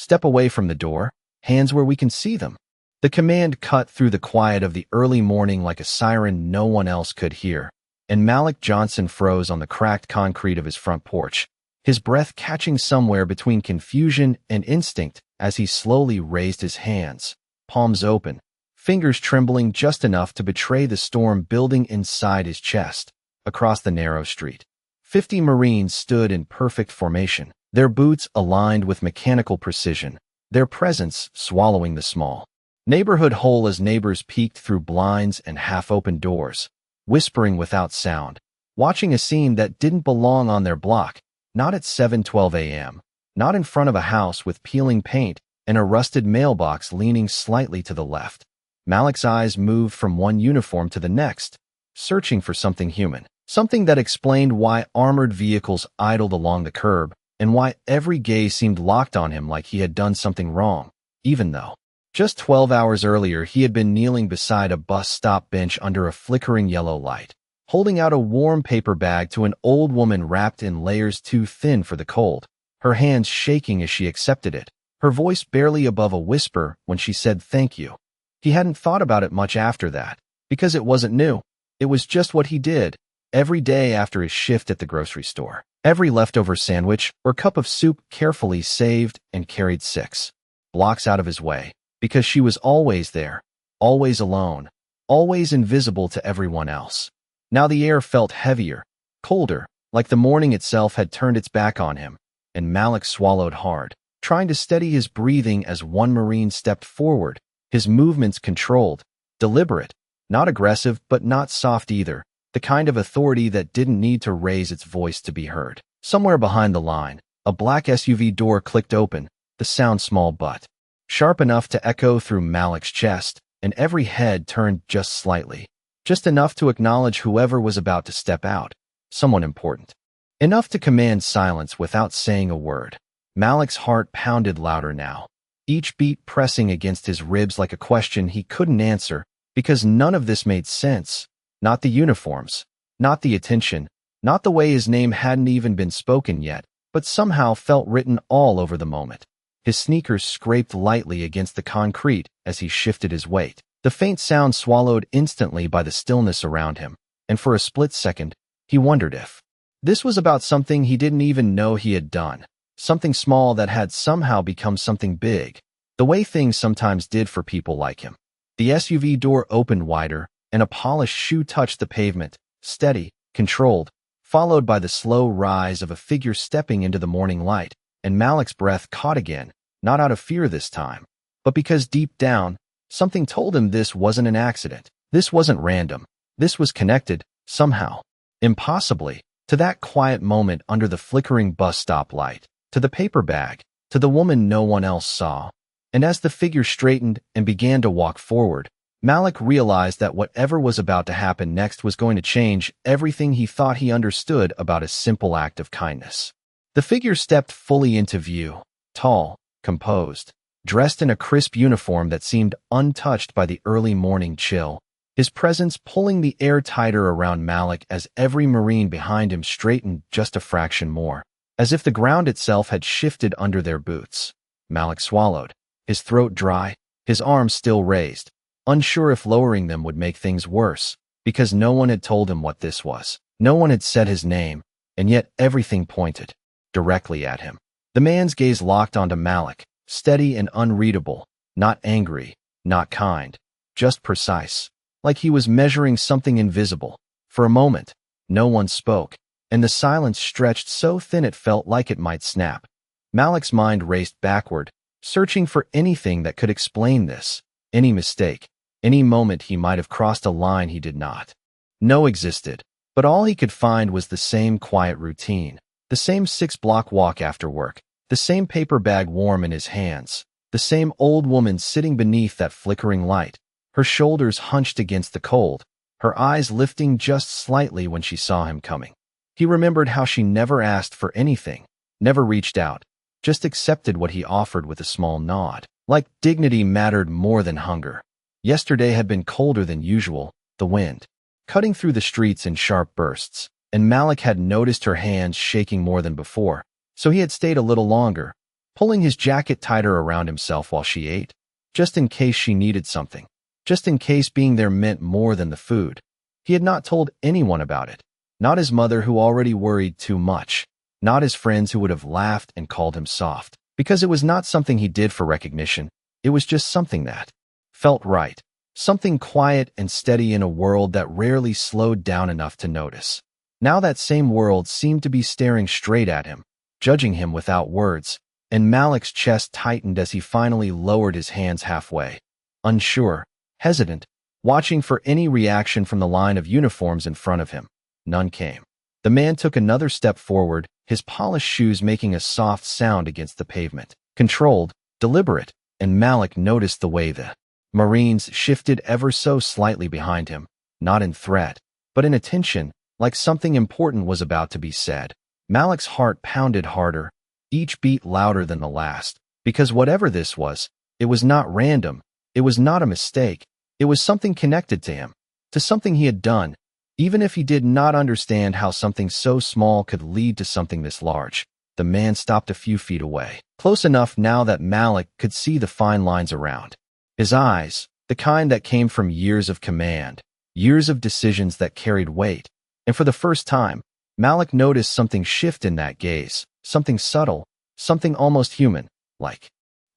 Step away from the door. Hands where we can see them." The command cut through the quiet of the early morning like a siren no one else could hear, and Malik Johnson froze on the cracked concrete of his front porch, his breath catching somewhere between confusion and instinct as he slowly raised his hands, palms open, fingers trembling just enough to betray the storm building inside his chest. Across the narrow street, 50 Marines stood in perfect formation, their boots aligned with mechanical precision, their presence swallowing the small neighborhood whole as neighbors peeked through blinds and half-open doors, whispering without sound, watching a scene that didn't belong on their block, not at 7:12 a.m., not in front of a house with peeling paint and a rusted mailbox leaning slightly to the left. Malik's eyes moved from one uniform to the next, searching for something human, something that explained why armored vehicles idled along the curb and why every gaze seemed locked on him like he had done something wrong, even though just 12 hours earlier he had been kneeling beside a bus stop bench under a flickering yellow light, holding out a warm paper bag to an old woman wrapped in layers too thin for the cold, her hands shaking as she accepted it, her voice barely above a whisper when she said thank you. He hadn't thought about it much after that, because it wasn't new. It was just what he did every day after his shift at the grocery store. Every leftover sandwich or cup of soup carefully saved and carried 6 blocks out of his way, because she was always there, always alone, always invisible to everyone else. Now the air felt heavier, colder, like the morning itself had turned its back on him, and Malik swallowed hard, trying to steady his breathing as one Marine stepped forward, his movements controlled, deliberate, not aggressive but not soft either, the kind of authority that didn't need to raise its voice to be heard. Somewhere behind the line, a black SUV door clicked open, the sound small but sharp enough to echo through Malik's chest, and every head turned just slightly, just enough to acknowledge whoever was about to step out, someone important. Enough to command silence without saying a word. Malik's heart pounded louder now, each beat pressing against his ribs like a question he couldn't answer, because none of this made sense. Not the uniforms, not the attention, not the way his name hadn't even been spoken yet, but somehow felt written all over the moment. His sneakers scraped lightly against the concrete as he shifted his weight, the faint sound swallowed instantly by the stillness around him, and for a split second, he wondered if this was about something he didn't even know he had done, something small that had somehow become something big, the way things sometimes did for people like him. The SUV door opened wider, and a polished shoe touched the pavement, steady, controlled, followed by the slow rise of a figure stepping into the morning light, and Malik's breath caught again, not out of fear this time, but because deep down, something told him this wasn't an accident. This wasn't random. This was connected, somehow, impossibly, to that quiet moment under the flickering bus stop light, to the paper bag, to the woman no one else saw. And as the figure straightened and began to walk forward, Malik realized that whatever was about to happen next was going to change everything he thought he understood about a simple act of kindness. The figure stepped fully into view, tall, composed, dressed in a crisp uniform that seemed untouched by the early morning chill, his presence pulling the air tighter around Malik as every Marine behind him straightened just a fraction more, as if the ground itself had shifted under their boots. Malik swallowed, his throat dry, his arms still raised, unsure if lowering them would make things worse, because no one had told him what this was. No one had said his name, and yet everything pointed directly at him. The man's gaze locked onto Malik, steady and unreadable, not angry, not kind, just precise, like he was measuring something invisible. For a moment, no one spoke, and the silence stretched so thin it felt like it might snap. Malik's mind raced backward, searching for anything that could explain this, any mistake, any moment he might have crossed a line he did not know existed, but all he could find was the same quiet routine, the same 6-block walk after work, the same paper bag warm in his hands, the same old woman sitting beneath that flickering light, her shoulders hunched against the cold, her eyes lifting just slightly when she saw him coming. He remembered how she never asked for anything, never reached out, just accepted what he offered with a small nod, like dignity mattered more than hunger. Yesterday had been colder than usual, the wind cutting through the streets in sharp bursts, and Malik had noticed her hands shaking more than before, so he had stayed a little longer, pulling his jacket tighter around himself while she ate, just in case she needed something, just in case being there meant more than the food. He had not told anyone about it, not his mother who already worried too much, not his friends who would have laughed and called him soft, because it was not something he did for recognition. It was just something that felt right, something quiet and steady in a world that rarely slowed down enough to notice. Now that same world seemed to be staring straight at him, judging him without words, and Malik's chest tightened as he finally lowered his hands halfway, unsure, hesitant, watching for any reaction from the line of uniforms in front of him. None came. The man took another step forward, his polished shoes making a soft sound against the pavement. Controlled, deliberate, and Malik noticed the way the Marines shifted ever so slightly behind him, not in threat, but in attention, like something important was about to be said. Malik's heart pounded harder, each beat louder than the last, because whatever this was, it was not random, it was not a mistake, it was something connected to him, to something he had done, even if he did not understand how something so small could lead to something this large. The man stopped a few feet away, close enough now that Malik could see the fine lines around his eyes, the kind that came from years of command, years of decisions that carried weight, and for the first time, Malik noticed something shift in that gaze, something subtle, something almost human, like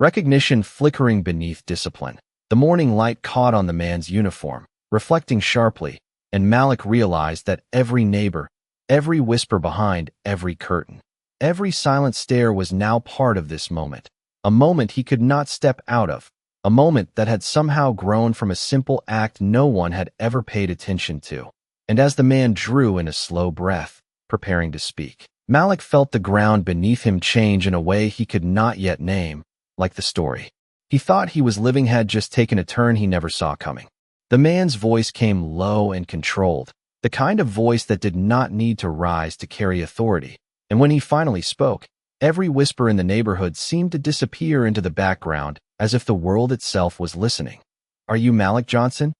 recognition flickering beneath discipline. The morning light caught on the man's uniform, reflecting sharply, and Malik realized that every neighbor, every whisper behind every curtain, every silent stare was now part of this moment, a moment he could not step out of, a moment that had somehow grown from a simple act no one had ever paid attention to. And as the man drew in a slow breath, preparing to speak, Malik felt the ground beneath him change in a way he could not yet name, like the story he thought he was living had just taken a turn he never saw coming. The man's voice came low and controlled, the kind of voice that did not need to rise to carry authority. And when he finally spoke, every whisper in the neighborhood seemed to disappear into the background, as if the world itself was listening. "Are you Malik Johnson?"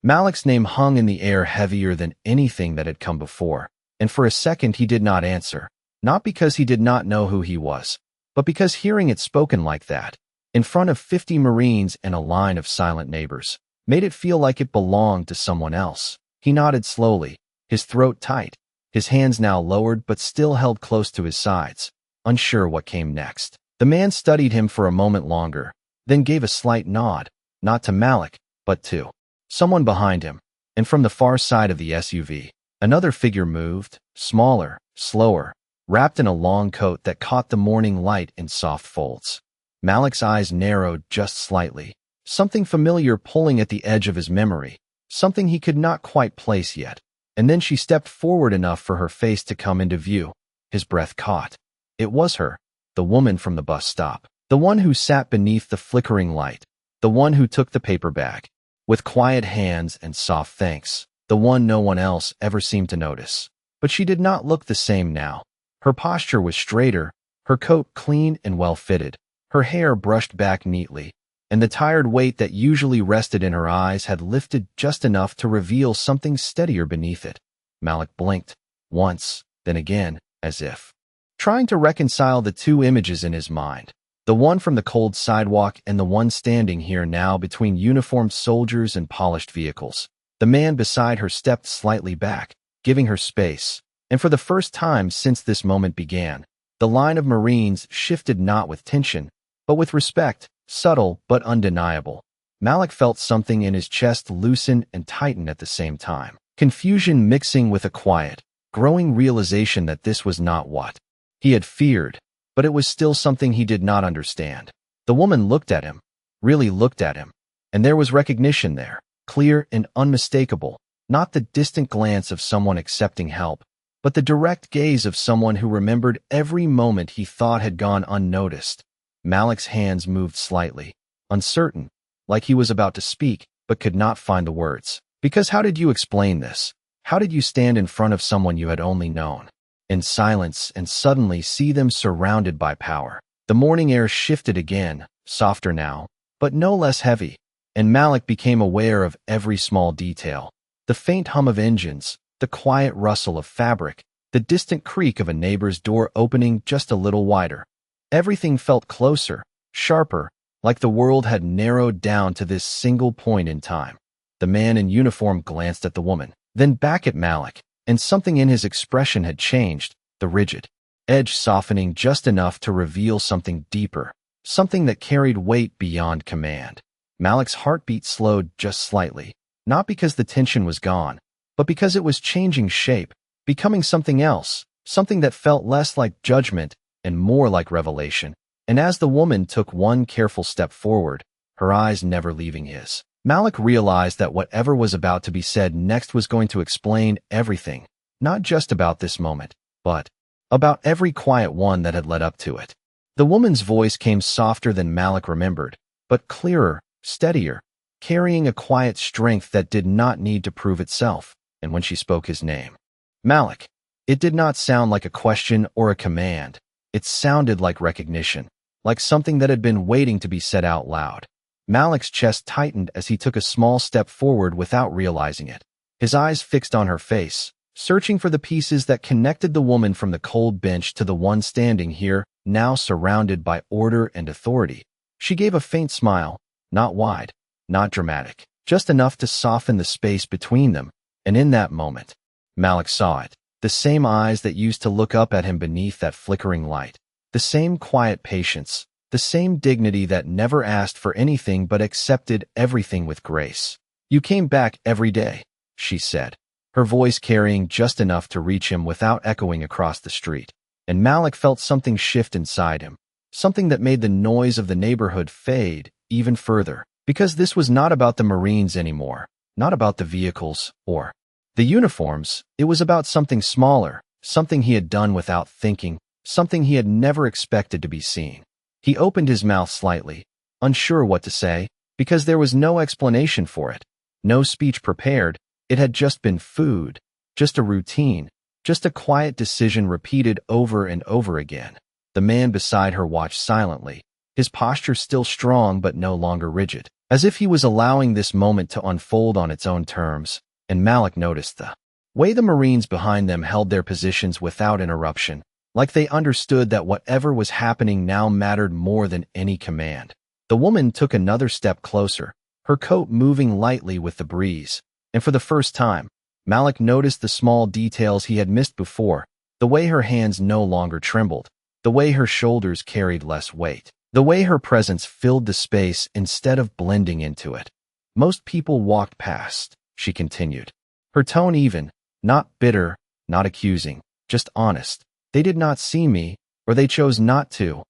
Malik's name hung in the air heavier than anything that had come before, and for a second he did not answer, not because he did not know who he was, but because hearing it spoken like that, in front of 50 Marines and a line of silent neighbors, made it feel like it belonged to someone else. He nodded slowly, his throat tight, his hands now lowered but still held close to his sides, unsure what came next. The man studied him for a moment longer, then gave a slight nod, not to Malik, but to someone behind him, and from the far side of the SUV, another figure moved, smaller, slower, wrapped in a long coat that caught the morning light in soft folds. Malik's eyes narrowed just slightly, something familiar pulling at the edge of his memory, something he could not quite place yet. And then she stepped forward enough for her face to come into view. His breath caught. It was her, the woman from the bus stop, the one who sat beneath the flickering light, the one who took the paper bag, with quiet hands and soft thanks, the one no one else ever seemed to notice. But she did not look the same now. Her posture was straighter, her coat clean and well-fitted, her hair brushed back neatly, and the tired weight that usually rested in her eyes had lifted just enough to reveal something steadier beneath it. Malik blinked, once, then again, as if trying to reconcile the two images in his mind, the one from the cold sidewalk and the one standing here now between uniformed soldiers and polished vehicles. The man beside her stepped slightly back, giving her space, and for the first time since this moment began, the line of Marines shifted not with tension, but with respect, subtle but undeniable. Malik felt something in his chest loosen and tighten at the same time, confusion mixing with a quiet, growing realization that this was not what he had feared, but it was still something he did not understand. The woman looked at him, really looked at him, and there was recognition there, clear and unmistakable, not the distant glance of someone accepting help, but the direct gaze of someone who remembered every moment he thought had gone unnoticed. Malik's hands moved slightly, uncertain, like he was about to speak, but could not find the words. Because how did you explain this? How did you stand in front of someone you had only known in silence and suddenly see them surrounded by power? The morning air shifted again, softer now, but no less heavy, and Malik became aware of every small detail. The faint hum of engines, the quiet rustle of fabric, the distant creak of a neighbor's door opening just a little wider. Everything felt closer, sharper, like the world had narrowed down to this single point in time. The man in uniform glanced at the woman, then back at Malik, and something in his expression had changed, the rigid edge softening just enough to reveal something deeper, something that carried weight beyond command. Malik's heartbeat slowed just slightly, not because the tension was gone, but because it was changing shape, becoming something else, something that felt less like judgment and more like revelation. And as the woman took one careful step forward, her eyes never leaving his, Malik realized that whatever was about to be said next was going to explain everything, not just about this moment, but about every quiet one that had led up to it. The woman's voice came softer than Malik remembered, but clearer, steadier, carrying a quiet strength that did not need to prove itself. And when she spoke his name, Malik, it did not sound like a question or a command. It sounded like recognition, like something that had been waiting to be said out loud. Malik's chest tightened as he took a small step forward without realizing it. His eyes fixed on her face, searching for the pieces that connected the woman from the cold bench to the one standing here, now surrounded by order and authority. She gave a faint smile, not wide, not dramatic, just enough to soften the space between them, and in that moment, Malik saw it. The same eyes that used to look up at him beneath that flickering light. The same quiet patience, the same dignity that never asked for anything but accepted everything with grace. "You came back every day," she said, her voice carrying just enough to reach him without echoing across the street. And Malik felt something shift inside him, something that made the noise of the neighborhood fade even further, because this was not about the Marines anymore, not about the vehicles or the uniforms. It was about something smaller, something he had done without thinking, something he had never expected to be seen. He opened his mouth slightly, unsure what to say, because there was no explanation for it, no speech prepared. It had just been food, just a routine, just a quiet decision repeated over and over again. The man beside her watched silently, his posture still strong but no longer rigid, as if he was allowing this moment to unfold on its own terms. And Malik noticed the way the Marines behind them held their positions without interruption, like they understood that whatever was happening now mattered more than any command. The woman took another step closer, her coat moving lightly with the breeze, and for the first time, Malik noticed the small details he had missed before, the way her hands no longer trembled, the way her shoulders carried less weight, the way her presence filled the space instead of blending into it. "Most people walked past," she continued, her tone even, not bitter, not accusing, just honest. "They did not see me, or they chose not to."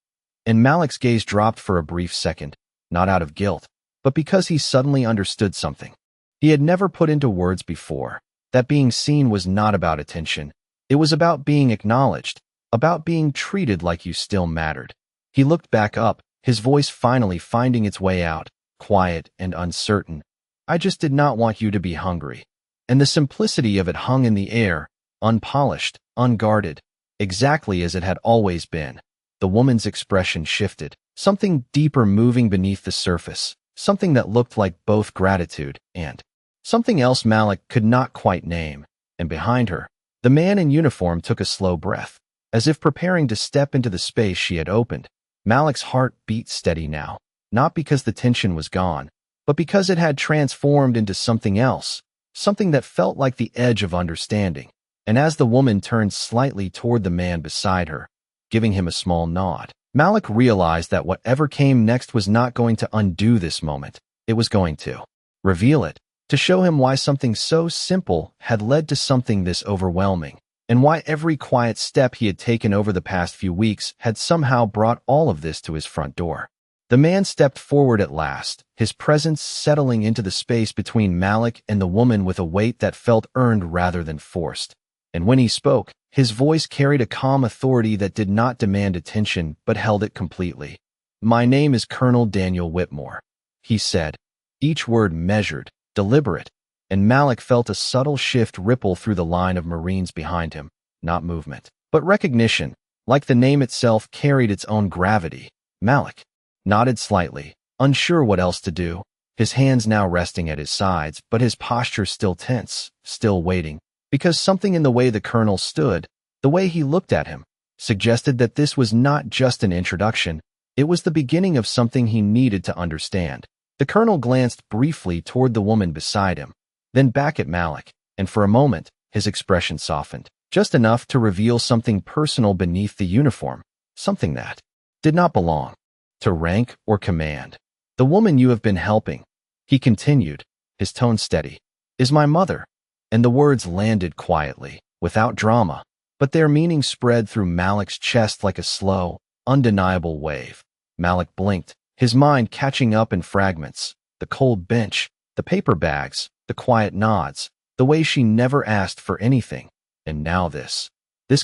And Malik's gaze dropped for a brief second, not out of guilt, but because he suddenly understood something he had never put into words before, that being seen was not about attention. It was about being acknowledged, about being treated like you still mattered. He looked back up, his voice finally finding its way out, quiet and uncertain. "I just did not want you to be hungry." And the simplicity of it hung in the air, unpolished, unguarded, exactly as it had always been. The woman's expression shifted, something deeper moving beneath the surface, something that looked like both gratitude and something else Malik could not quite name. And behind her, the man in uniform took a slow breath, as if preparing to step into the space she had opened. Malik's heart beat steady now, not because the tension was gone, but because it had transformed into something else, something that felt like the edge of understanding. And as the woman turned slightly toward the man beside her, giving him a small nod, Malik realized that whatever came next was not going to undo this moment. It was going to reveal it, to show him why something so simple had led to something this overwhelming, and why every quiet step he had taken over the past few weeks had somehow brought all of this to his front door. The man stepped forward at last, his presence settling into the space between Malik and the woman with a weight that felt earned rather than forced. And when he spoke, his voice carried a calm authority that did not demand attention but held it completely. "My name is Colonel Daniel Whitmore," he said, each word measured, deliberate, and Malik felt a subtle shift ripple through the line of Marines behind him, not movement, but recognition, like the name itself carried its own gravity. Malik nodded slightly, unsure what else to do, his hands now resting at his sides, but his posture still tense, still waiting, because something in the way the colonel stood, the way he looked at him, suggested that this was not just an introduction, it was the beginning of something he needed to understand. The colonel glanced briefly toward the woman beside him, then back at Malik, and for a moment, his expression softened, just enough to reveal something personal beneath the uniform, something that did not belong to rank or command. "The woman you have been helping," he continued, his tone steady, "is my mother." And the words landed quietly, without drama, but their meaning spread through Malik's chest like a slow, undeniable wave. Malik blinked, his mind catching up in fragments. The cold bench, the paper bags, the quiet nods, the way she never asked for anything. And now this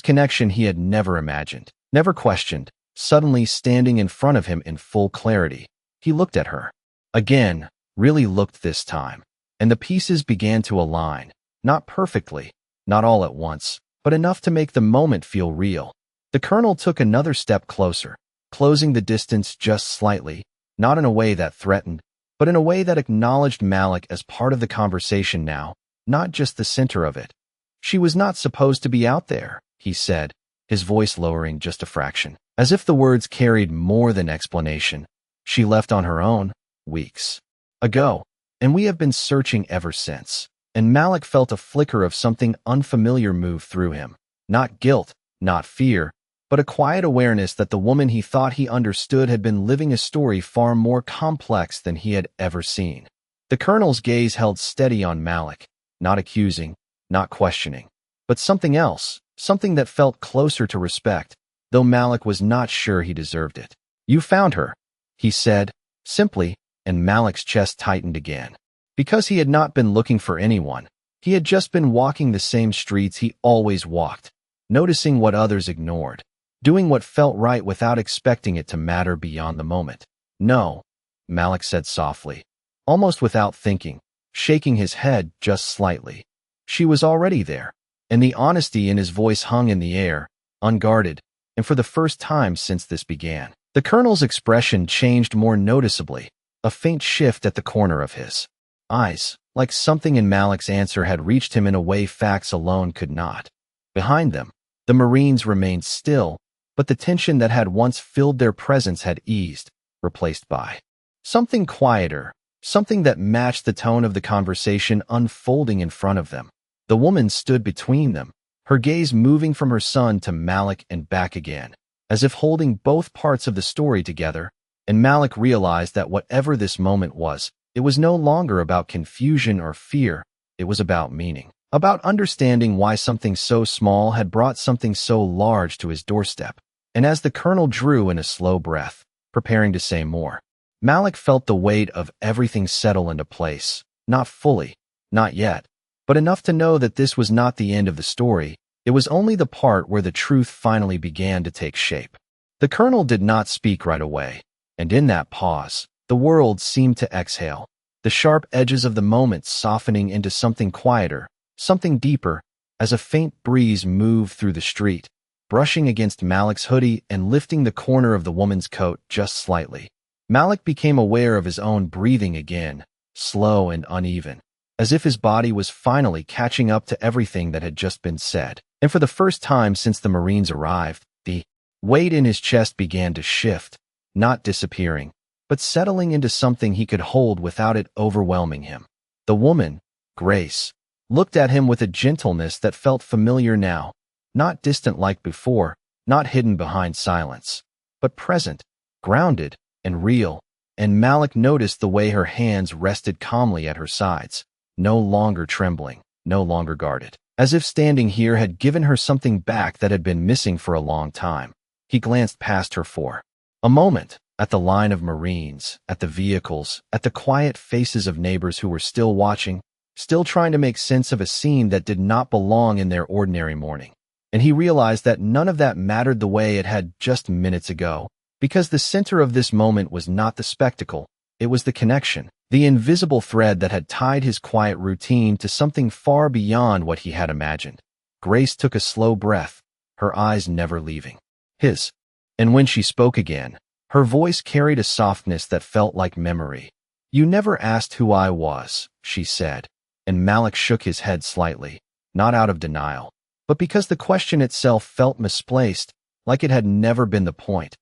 connection he had never imagined, never questioned, suddenly standing in front of him in full clarity. He looked at her. Again, really looked this time. And the pieces began to align. Not perfectly, not all at once, but enough to make the moment feel real. The colonel took another step closer, closing the distance just slightly, not in a way that threatened, but in a way that acknowledged Malik as part of the conversation now, not just the center of it. "She was not supposed to be out there," he said, his voice lowering just a fraction, as if the words carried more than explanation. "She left on her own, weeks ago, and we have been searching ever since." And Malik felt a flicker of something unfamiliar move through him. Not guilt, not fear, but a quiet awareness that the woman he thought he understood had been living a story far more complex than he had ever seen. The colonel's gaze held steady on Malik, not accusing, not questioning, but something else, something that felt closer to respect, though Malik was not sure he deserved it. "You found her," he said, simply, and Malik's chest tightened again. Because he had not been looking for anyone, he had just been walking the same streets he always walked, noticing what others ignored, doing what felt right without expecting it to matter beyond the moment. "No," Malik said softly, almost without thinking, shaking his head just slightly. "She was already there," and the honesty in his voice hung in the air, unguarded, and for the first time since this began. The colonel's expression changed more noticeably, a faint shift at the corner of his eyes, like something in Malik's answer had reached him in a way facts alone could not. Behind them, the Marines remained still, but the tension that had once filled their presence had eased, replaced by something quieter, something that matched the tone of the conversation unfolding in front of them. The woman stood between them, her gaze moving from her son to Malik and back again, as if holding both parts of the story together, and Malik realized that whatever this moment was, it was no longer about confusion or fear, it was about meaning, about understanding why something so small had brought something so large to his doorstep. And as the colonel drew in a slow breath, preparing to say more, Malik felt the weight of everything settle into place, not fully, not yet, but enough to know that this was not the end of the story, it was only the part where the truth finally began to take shape. The colonel did not speak right away, and in that pause, the world seemed to exhale, the sharp edges of the moment softening into something quieter, something deeper, as a faint breeze moved through the street, brushing against Malik's hoodie and lifting the corner of the woman's coat just slightly. Malik became aware of his own breathing again, slow and uneven, as if his body was finally catching up to everything that had just been said. And for the first time since the Marines arrived, the weight in his chest began to shift, not disappearing, but settling into something he could hold without it overwhelming him. The woman, Grace, looked at him with a gentleness that felt familiar now, not distant like before, not hidden behind silence, but present, grounded, and real, and Malik noticed the way her hands rested calmly at her sides, no longer trembling, no longer guarded, as if standing here had given her something back that had been missing for a long time. He glanced past her for a moment, at the line of Marines, at the vehicles, at the quiet faces of neighbors who were still watching, still trying to make sense of a scene that did not belong in their ordinary morning. And he realized that none of that mattered the way it had just minutes ago, because the center of this moment was not the spectacle, it was the connection, the invisible thread that had tied his quiet routine to something far beyond what he had imagined. Grace took a slow breath, her eyes never leaving his. And when she spoke again, her voice carried a softness that felt like memory. "You never asked who I was," she said, and Malik shook his head slightly, not out of denial, but because the question itself felt misplaced, like it had never been the point.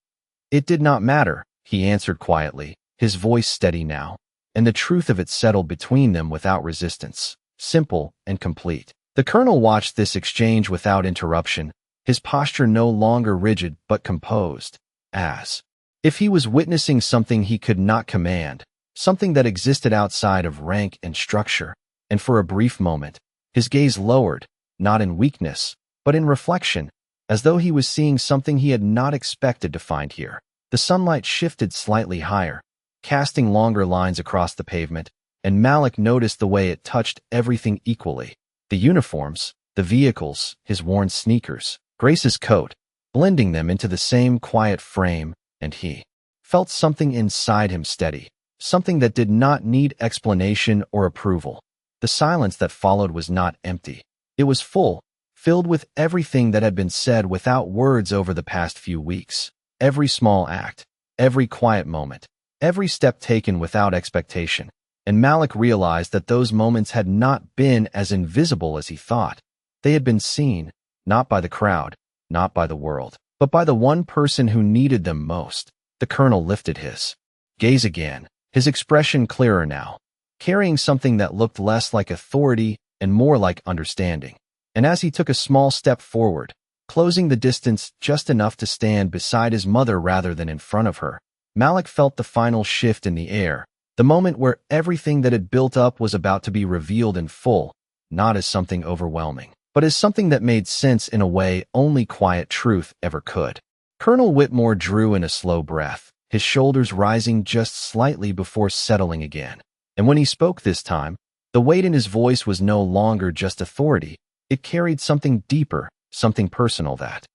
It did not matter, he answered quietly, his voice steady now, and the truth of it settled between them without resistance, simple and complete. The colonel watched this exchange without interruption, his posture no longer rigid but composed, as if he was witnessing something he could not command, something that existed outside of rank and structure. And for a brief moment, his gaze lowered, not in weakness, but in reflection, as though he was seeing something he had not expected to find here. The sunlight shifted slightly higher, casting longer lines across the pavement, and Malik noticed the way it touched everything equally. The uniforms, the vehicles, his worn sneakers, Grace's coat, blending them into the same quiet frame, and he felt something inside him steady, something that did not need explanation or approval. The silence that followed was not empty. It was full, filled with everything that had been said without words over the past few weeks. Every small act, every quiet moment, every step taken without expectation. And Malik realized that those moments had not been as invisible as he thought. They had been seen, not by the crowd, not by the world, but by the one person who needed them most. The colonel lifted his gaze again, his expression clearer now, carrying something that looked less like authority and more like understanding. And as he took a small step forward, closing the distance just enough to stand beside his mother rather than in front of her, Malik felt the final shift in the air, the moment where everything that had built up was about to be revealed in full, not as something overwhelming, but as something that made sense in a way only quiet truth ever could. Colonel Whitmore drew in a slow breath, his shoulders rising just slightly before settling again. And when he spoke this time, the weight in his voice was no longer just authority. It carried something deeper, something personal that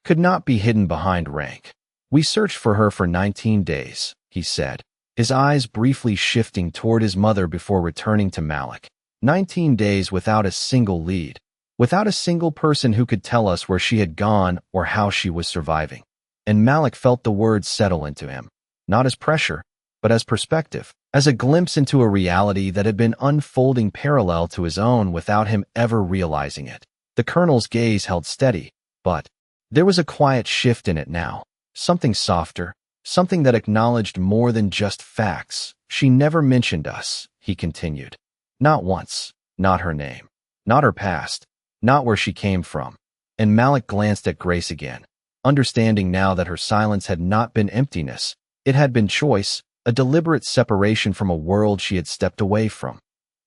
could not be hidden behind rank. "We searched for her for 19 days, he said, his eyes briefly shifting toward his mother before returning to Malik. 19 days without a single lead, without a single person who could tell us where she had gone or how she was surviving. And Malik felt the words settle into him, not as pressure, but as perspective, as a glimpse into a reality that had been unfolding parallel to his own without him ever realizing it. The colonel's gaze held steady, but there was a quiet shift in it now, something softer, something that acknowledged more than just facts. "She never mentioned us," he continued. "Not once, not her name, not her past, not where she came from." And Malik glanced at Grace again, understanding now that her silence had not been emptiness. It had been choice, a deliberate separation from a world she had stepped away from.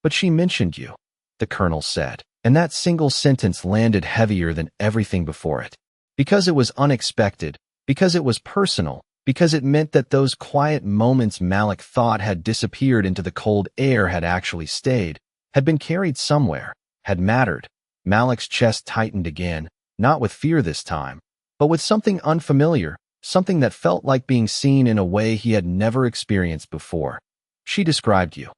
"But she mentioned you," the colonel said, and that single sentence landed heavier than everything before it. Because it was unexpected, because it was personal, because it meant that those quiet moments Malik thought had disappeared into the cold air had actually stayed, had been carried somewhere, had mattered. Malik's chest tightened again, not with fear this time, but with something unfamiliar, something that felt like being seen in a way he had never experienced before. "She described you,"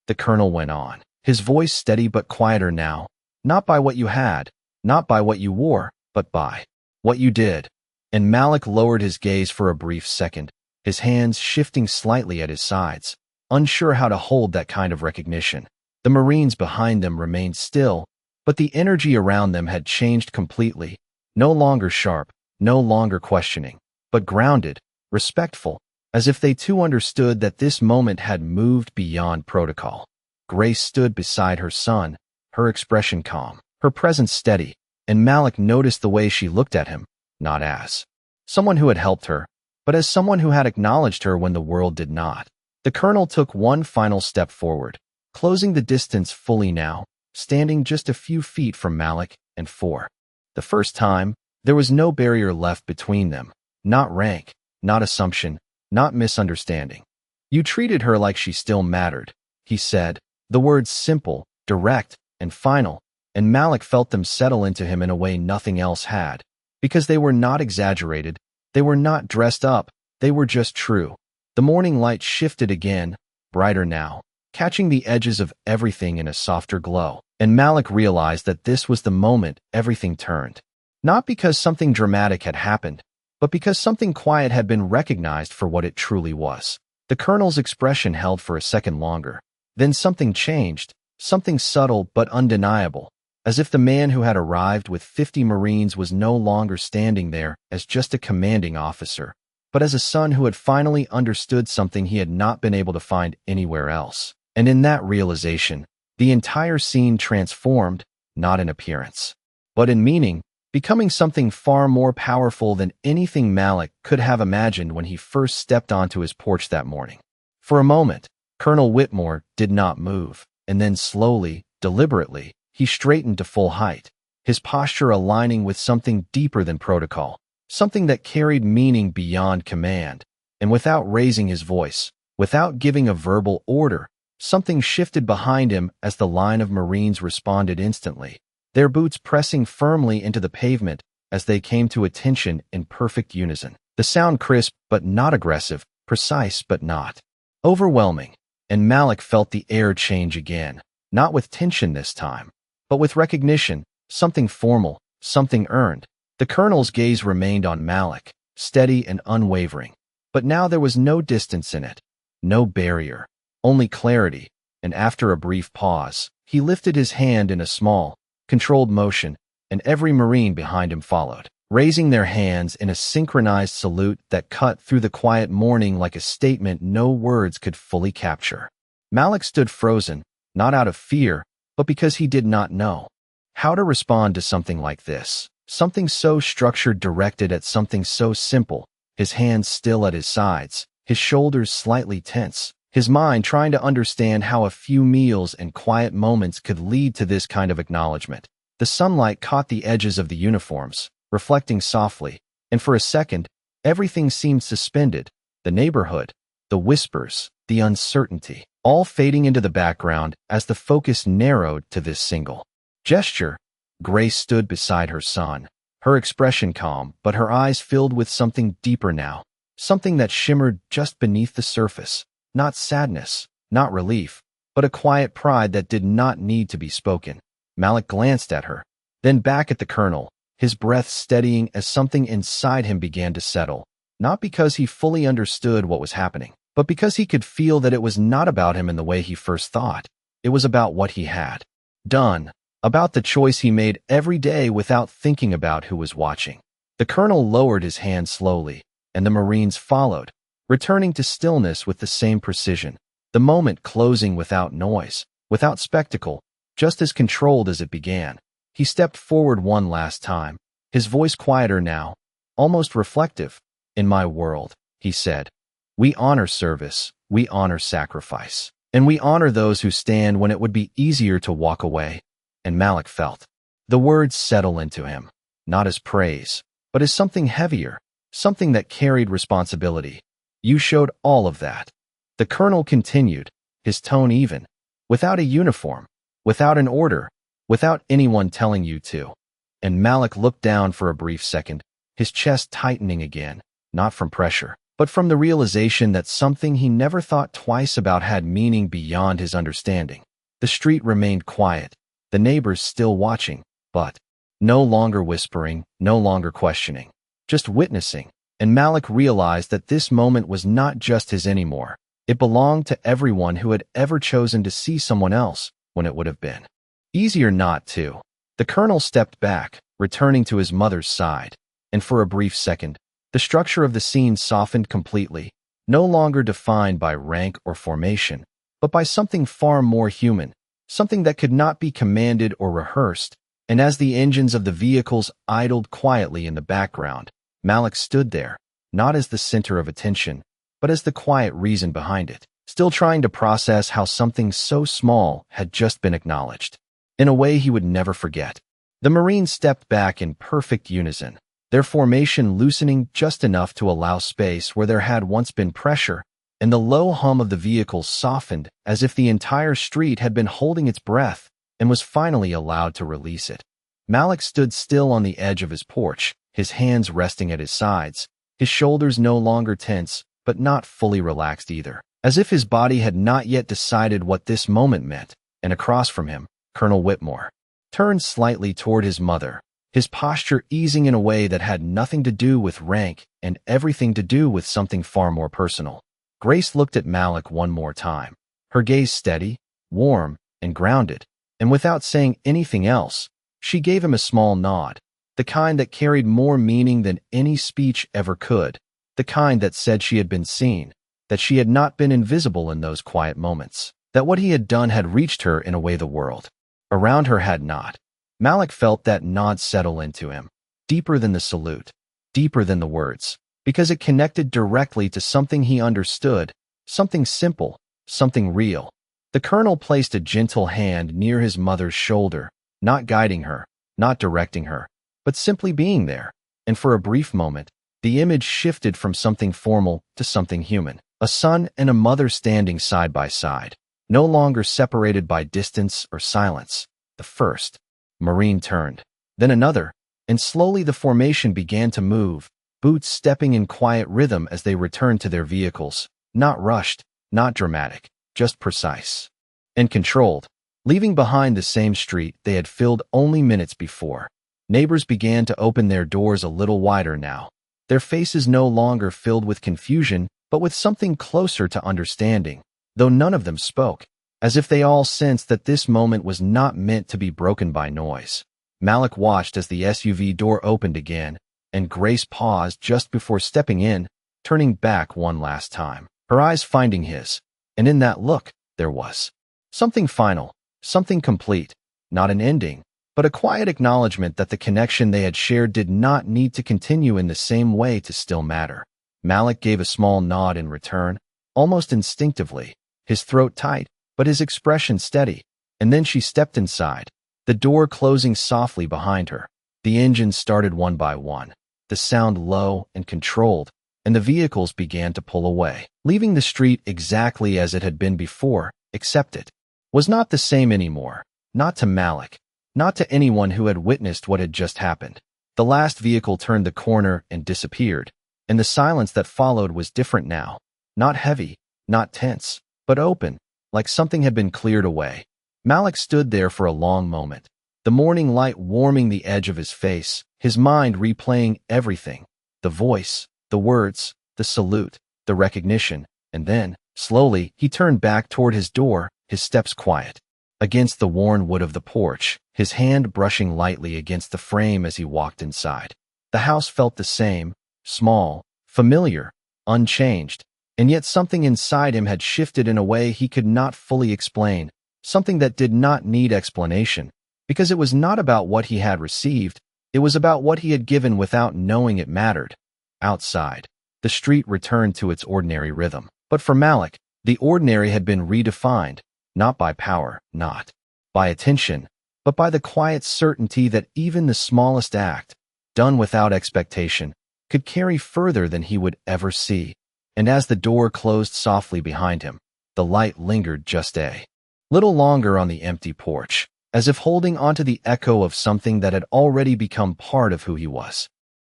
the colonel went on, his voice steady but quieter now, "not by what you had, not by what you wore, but by what you did." And Malik lowered his gaze for a brief second, his hands shifting slightly at his sides, unsure how to hold that kind of recognition. The Marines behind them remained still, but the energy around them had changed completely, no longer sharp, no longer questioning, but grounded, respectful, as if they too understood that this moment had moved beyond protocol. Grace stood beside her son, her expression calm, her presence steady, and Malik noticed the way she looked at him, not as someone who had helped her, but as someone who had acknowledged her when the world did not. The colonel took one final step forward, closing the distance fully now, standing just a few feet from Malik, and for the first time, there was no barrier left between them, not rank, not assumption, not misunderstanding. "You treated her like she still mattered," he said, the words simple, direct, and final, and Malik felt them settle into him in a way nothing else had. Because they were not exaggerated, they were not dressed up, they were just true. The morning light shifted again, brighter now, catching the edges of everything in a softer glow, and Malik realized that this was the moment everything turned. Not because something dramatic had happened, but because something quiet had been recognized for what it truly was. The colonel's expression held for a second longer. Then something changed, something subtle but undeniable. as if the man who had arrived with 50 Marines was no longer standing there as just a commanding officer, but as a son who had finally understood something he had not been able to find anywhere else. And in that realization, the entire scene transformed, not in appearance, but in meaning, becoming something far more powerful than anything Malik could have imagined when he first stepped onto his porch that morning. For a moment, Colonel Whitmore did not move, and then slowly, deliberately, he straightened to full height, his posture aligning with something deeper than protocol, something that carried meaning beyond command. And without raising his voice, without giving a verbal order, something shifted behind him as the line of Marines responded instantly, their boots pressing firmly into the pavement as they came to attention in perfect unison. The sound crisp but not aggressive, precise but not overwhelming, and Malik felt the air change again, not with tension this time, but with recognition, something formal, something earned. The colonel's gaze remained on Malik, steady and unwavering, but now there was no distance in it, no barrier, only clarity, and after a brief pause, he lifted his hand in a small, controlled motion, and every Marine behind him followed, raising their hands in a synchronized salute that cut through the quiet morning like a statement no words could fully capture. Malik stood frozen, not out of fear, but because he did not know how to respond to something like this, something so structured directed at something so simple, his hands still at his sides, his shoulders slightly tense, his mind trying to understand how a few meals and quiet moments could lead to this kind of acknowledgement. The sunlight caught the edges of the uniforms, reflecting softly, and for a second, everything seemed suspended, the neighborhood, the whispers, the uncertainty, all fading into the background as the focus narrowed to this single gesture. Grace stood beside her son, her expression calm, but her eyes filled with something deeper now, something that shimmered just beneath the surface, not sadness, not relief, but a quiet pride that did not need to be spoken. Malik glanced at her, then back at the colonel, his breath steadying as something inside him began to settle, not because he fully understood what was happening, but because he could feel that it was not about him in the way he first thought. It was about what he had done, about the choice he made every day without thinking about who was watching. The colonel lowered his hand slowly, and the Marines followed, returning to stillness with the same precision, the moment closing without noise, without spectacle, just as controlled as it began. He stepped forward one last time, his voice quieter now, almost reflective. "In my world," he said, "we honor service, we honor sacrifice, and we honor those who stand when it would be easier to walk away." And Malik felt the words settle into him, not as praise, but as something heavier, something that carried responsibility. "You showed all of that," the colonel continued, his tone even, "without a uniform, without an order, without anyone telling you to." And Malik looked down for a brief second, his chest tightening again, not from pressure, but from the realization that something he never thought twice about had meaning beyond his understanding. The street remained quiet, the neighbors still watching, but no longer whispering, no longer questioning, just witnessing. And Malik realized that this moment was not just his anymore. It belonged to everyone who had ever chosen to see someone else when it would have been easier not to. The colonel stepped back, returning to his mother's side, and for a brief second, the structure of the scene softened completely, no longer defined by rank or formation, but by something far more human, something that could not be commanded or rehearsed. And as the engines of the vehicles idled quietly in the background, Malik stood there, not as the center of attention, but as the quiet reason behind it, still trying to process how something so small had just been acknowledged, in a way he would never forget. The Marines stepped back in perfect unison, their formation loosening just enough to allow space where there had once been pressure, and the low hum of the vehicles softened as if the entire street had been holding its breath and was finally allowed to release it. Malik stood still on the edge of his porch, his hands resting at his sides, his shoulders no longer tense, but not fully relaxed either, as if his body had not yet decided what this moment meant. And across from him, Colonel Whitmore turned slightly toward his mother, his posture easing in a way that had nothing to do with rank and everything to do with something far more personal. Grace looked at Malik one more time, her gaze steady, warm, and grounded, and without saying anything else, she gave him a small nod, the kind that carried more meaning than any speech ever could, the kind that said she had been seen, that she had not been invisible in those quiet moments, that what he had done had reached her in a way the world around her had not. Malik felt that nod settle into him, deeper than the salute, deeper than the words, because it connected directly to something he understood, something simple, something real. The colonel placed a gentle hand near his mother's shoulder, not guiding her, not directing her, but simply being there. And for a brief moment, the image shifted from something formal to something human. A son and a mother standing side by side, no longer separated by distance or silence. The first Marine turned, then another, and slowly the formation began to move, boots stepping in quiet rhythm as they returned to their vehicles, not rushed, not dramatic, just precise and controlled, leaving behind the same street they had filled only minutes before. Neighbors began to open their doors a little wider now, their faces no longer filled with confusion, but with something closer to understanding, though none of them spoke, as if they all sensed that this moment was not meant to be broken by noise. Malik watched as the SUV door opened again, and Grace paused just before stepping in, turning back one last time, her eyes finding his, and in that look, there was something final, something complete, not an ending, but a quiet acknowledgement that the connection they had shared did not need to continue in the same way to still matter. Malik gave a small nod in return, almost instinctively, his throat tight, but his expression steady, and then she stepped inside, the door closing softly behind her. The engines started one by one, the sound low and controlled, and the vehicles began to pull away, leaving the street exactly as it had been before, except it was not the same anymore, not to Malik, not to anyone who had witnessed what had just happened. The last vehicle turned the corner and disappeared, and the silence that followed was different now, not heavy, not tense, but open, like something had been cleared away. Malik stood there for a long moment, the morning light warming the edge of his face, his mind replaying everything, the voice, the words, the salute, the recognition, and then, slowly, he turned back toward his door, his steps quiet, against the worn wood of the porch, his hand brushing lightly against the frame as he walked inside. The house felt the same, small, familiar, unchanged, and yet something inside him had shifted in a way he could not fully explain, something that did not need explanation, because it was not about what he had received, it was about what he had given without knowing it mattered. Outside, the street returned to its ordinary rhythm, but for Malik, the ordinary had been redefined, not by power, not by attention, but by the quiet certainty that even the smallest act, done without expectation, could carry further than he would ever see. And as the door closed softly behind him, the light lingered just a little longer on the empty porch, as if holding onto the echo of something that had already become part of who he was.